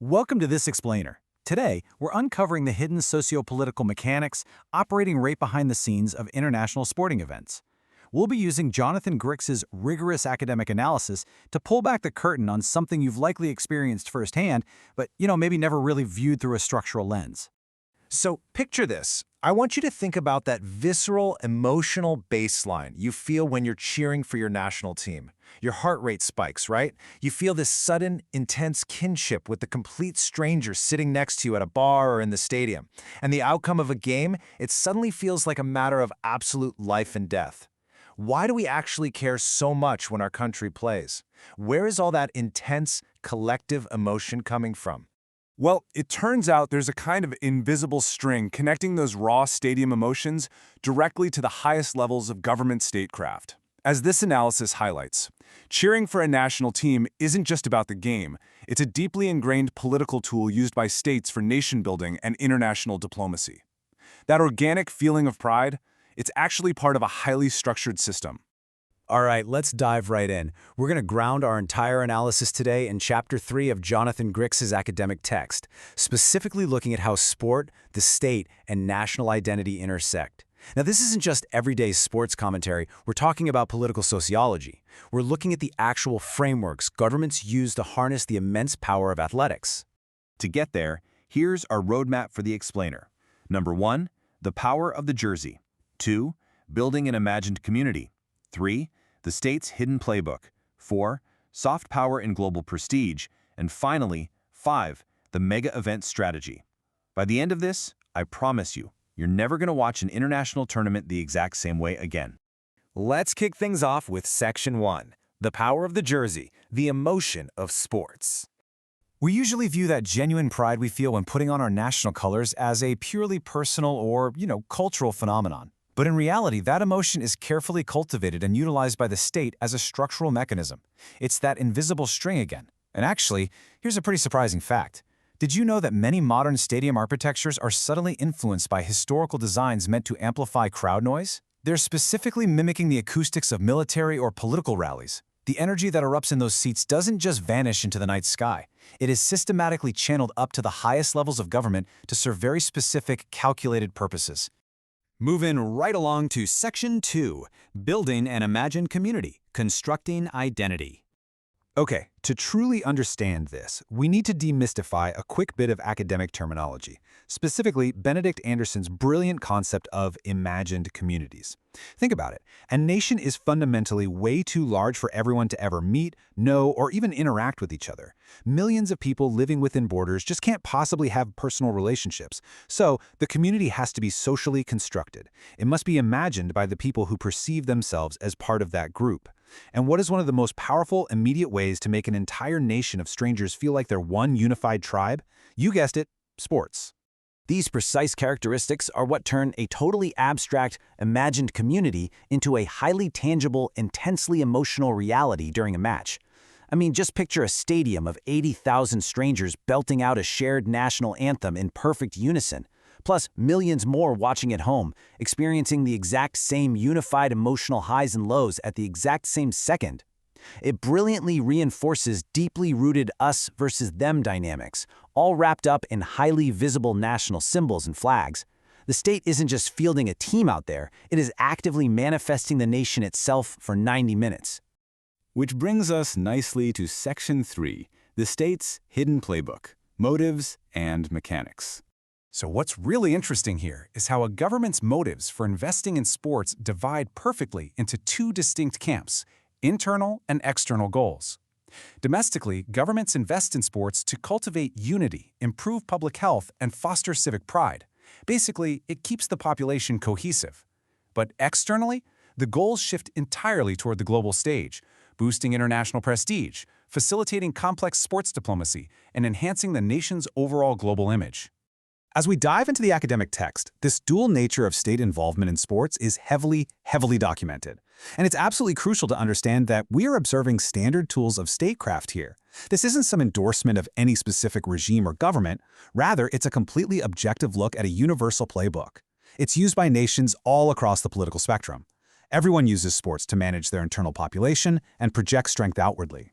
Welcome to This Explainer. Today, we're uncovering the hidden socio-political mechanics operating right behind the scenes of international sporting events. We'll be using Jonathan Grix's rigorous academic analysis to pull back the curtain on something you've likely experienced firsthand, but maybe never really viewed through a structural lens. So picture this. I want you to think about that visceral, emotional baseline you feel when you're cheering for your national team. Your heart rate spikes, right? You feel this sudden, intense kinship with the complete stranger sitting next to you at a bar or in the stadium. And the outcome of a game, it suddenly feels like a matter of absolute life and death. Why do we actually care so much when our country plays? Where is all that intense, collective emotion coming from? Well, it turns out there's a kind of invisible string connecting those raw stadium emotions directly to the highest levels of government statecraft. As this analysis highlights, cheering for a national team isn't just about the game, it's a deeply ingrained political tool used by states for nation-building and international diplomacy. That organic feeling of pride, it's actually part of a highly structured system. All right, let's dive right in. We're going to ground our entire analysis today in Chapter 3 of Jonathan Grix's academic text, specifically looking at how sport, the state, and national identity intersect. Now, this isn't just everyday sports commentary. We're talking about political sociology. We're looking at the actual frameworks governments use to harness the immense power of athletics. To get there, here's our roadmap for the explainer. Number 1, the power of the jersey. 2, building an imagined community. 3, the state's hidden playbook. 4, soft power and global prestige. And finally, 5, the mega event strategy. By the end of this, I promise you, you're never going to watch an international tournament the exact same way again. Let's kick things off with Section 1, the power of the jersey, the emotion of sports. We usually view that genuine pride we feel when putting on our national colors as a purely personal or, cultural phenomenon. But in reality, that emotion is carefully cultivated and utilized by the state as a structural mechanism. It's that invisible string again. And actually, here's a pretty surprising fact. Did you know that many modern stadium architectures are subtly influenced by historical designs meant to amplify crowd noise? They're specifically mimicking the acoustics of military or political rallies. The energy that erupts in those seats doesn't just vanish into the night sky. It is systematically channeled up to the highest levels of government to serve very specific, calculated purposes. Moving right along to Section 2, Building an Imagined Community, Constructing Identity. Okay, to truly understand this, we need to demystify a quick bit of academic terminology, specifically Benedict Anderson's brilliant concept of imagined communities. Think about it. A nation is fundamentally way too large for everyone to ever meet, know, or even interact with each other. Millions of people living within borders just can't possibly have personal relationships, so the community has to be socially constructed. It must be imagined by the people who perceive themselves as part of that group. And what is one of the most powerful, immediate ways to make an entire nation of strangers feel like they're one unified tribe? You guessed it, sports. These precise characteristics are what turn a totally abstract, imagined community into a highly tangible, intensely emotional reality during a match. I mean, just picture a stadium of 80,000 strangers belting out a shared national anthem in perfect unison, plus millions more watching at home, experiencing the exact same unified emotional highs and lows at the exact same second. It brilliantly reinforces deeply rooted us versus them dynamics, all wrapped up in highly visible national symbols and flags. The state isn't just fielding a team out there, it is actively manifesting the nation itself for 90 minutes. Which brings us nicely to Section 3, the state's hidden playbook, motives and mechanics. So what's really interesting here is how a government's motives for investing in sports divide perfectly into two distinct camps: internal and external goals. Domestically, governments invest in sports to cultivate unity, improve public health, and foster civic pride. Basically, it keeps the population cohesive. But externally, the goals shift entirely toward the global stage, boosting international prestige, facilitating complex sports diplomacy, and enhancing the nation's overall global image. As we dive into the academic text, this dual nature of state involvement in sports is heavily documented. And it's absolutely crucial to understand that we are observing standard tools of statecraft here. This isn't some endorsement of any specific regime or government. Rather, it's a completely objective look at a universal playbook. It's used by nations all across the political spectrum. Everyone uses sports to manage their internal population and project strength outwardly.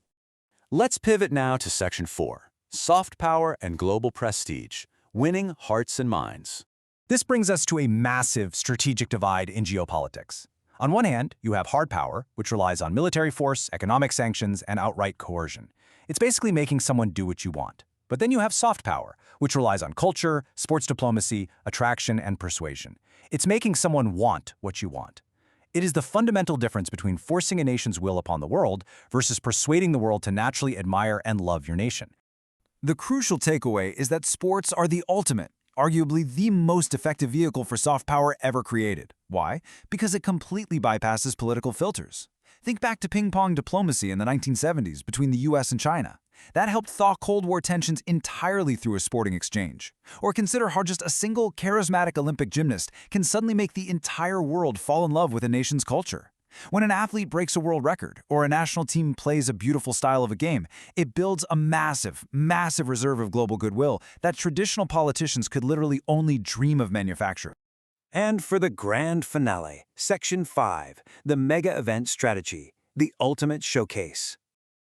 Let's pivot now to Section 4, soft power and global prestige, winning hearts and minds. This brings us to a massive strategic divide in geopolitics. On one hand, you have hard power, which relies on military force, economic sanctions, and outright coercion. It's basically making someone do what you want. But then you have soft power, which relies on culture, sports diplomacy, attraction, and persuasion. It's making someone want what you want. It is the fundamental difference between forcing a nation's will upon the world versus persuading the world to naturally admire and love your nation. The crucial takeaway is that sports are the ultimate, arguably the most effective vehicle for soft power ever created. Why? Because it completely bypasses political filters. Think back to ping-pong diplomacy in the 1970s between the US and China. That helped thaw Cold War tensions entirely through a sporting exchange. Or consider how just a single charismatic Olympic gymnast can suddenly make the entire world fall in love with a nation's culture. When an athlete breaks a world record or a national team plays a beautiful style of a game, it builds a massive, massive reserve of global goodwill that traditional politicians could literally only dream of manufacturing. And for the grand finale, Section 5, the Mega Event Strategy, the ultimate showcase.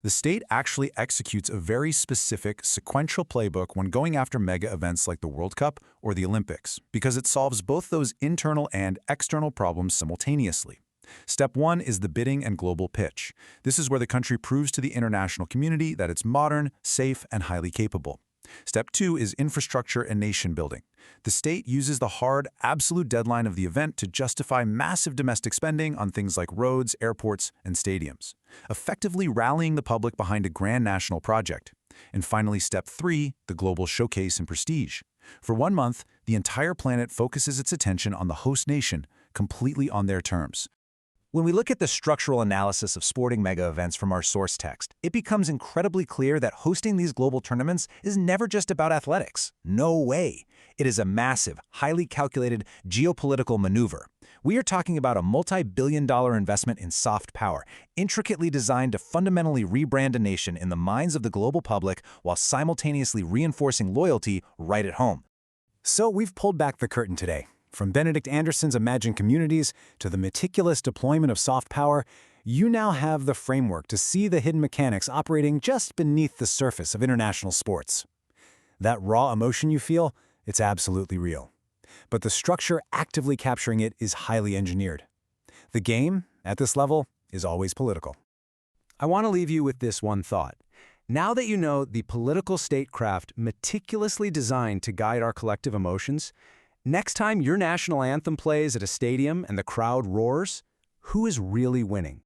The state actually executes a very specific sequential playbook when going after mega events like the World Cup or the Olympics, because it solves both those internal and external problems simultaneously. Step 1 is the bidding and global pitch. This is where the country proves to the international community that it's modern, safe, and highly capable. Step 2 is infrastructure and nation building. The state uses the hard, absolute deadline of the event to justify massive domestic spending on things like roads, airports, and stadiums, effectively rallying the public behind a grand national project. And finally, Step 3, the global showcase and prestige. For 1 month, the entire planet focuses its attention on the host nation, completely on their terms. When we look at the structural analysis of sporting mega events from our source text, it becomes incredibly clear that hosting these global tournaments is never just about athletics. No way. It is a massive, highly calculated geopolitical maneuver. We are talking about a multi-billion-dollar investment in soft power, intricately designed to fundamentally rebrand a nation in the minds of the global public while simultaneously reinforcing loyalty right at home. So we've pulled back the curtain today. From Benedict Anderson's imagined communities to the meticulous deployment of soft power, you now have the framework to see the hidden mechanics operating just beneath the surface of international sports. That raw emotion you feel, it's absolutely real. But the structure actively capturing it is highly engineered. The game, at this level, is always political. I want to leave you with this one thought. Now that you know the political statecraft meticulously designed to guide our collective emotions, next time your national anthem plays at a stadium and the crowd roars, who is really winning?